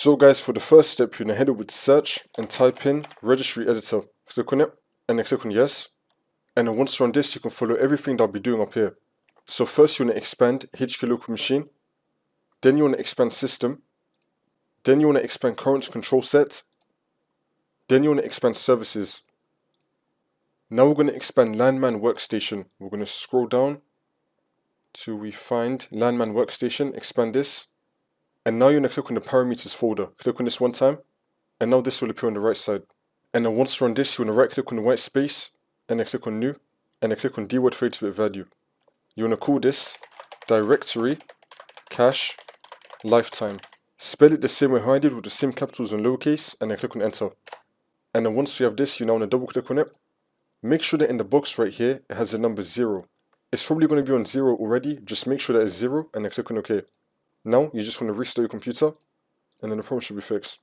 So guys, for the first step, you're going to head over to search and type in registry editor. Click on it and then click on yes. And then once you're on this, you can follow everything that I'll be doing up here. So first you want to expand HK local machine. Then you want to expand system. Then you want to expand current control set. Then you want to expand services. Now we're going to expand landman workstation. We're going to scroll down till we find landman workstation, expand this. And now you're going to click on the parameters folder. Click on this one time, and now this will appear on the right side. And then once you're on this, you want to right click on the white space, and then click on new, and then click on dword for 8-bit value. You want to call this directory cache lifetime. Spell it the same way how I did with the same capitals and lowercase, and then click on enter. And then once you have this, you now want to double click on it. Make sure that in the box right here, it has the number 0. It's probably going to be on 0 already, just make sure that it's 0, and then click on OK. Now, you just want to restart your computer, and then the problem should be fixed.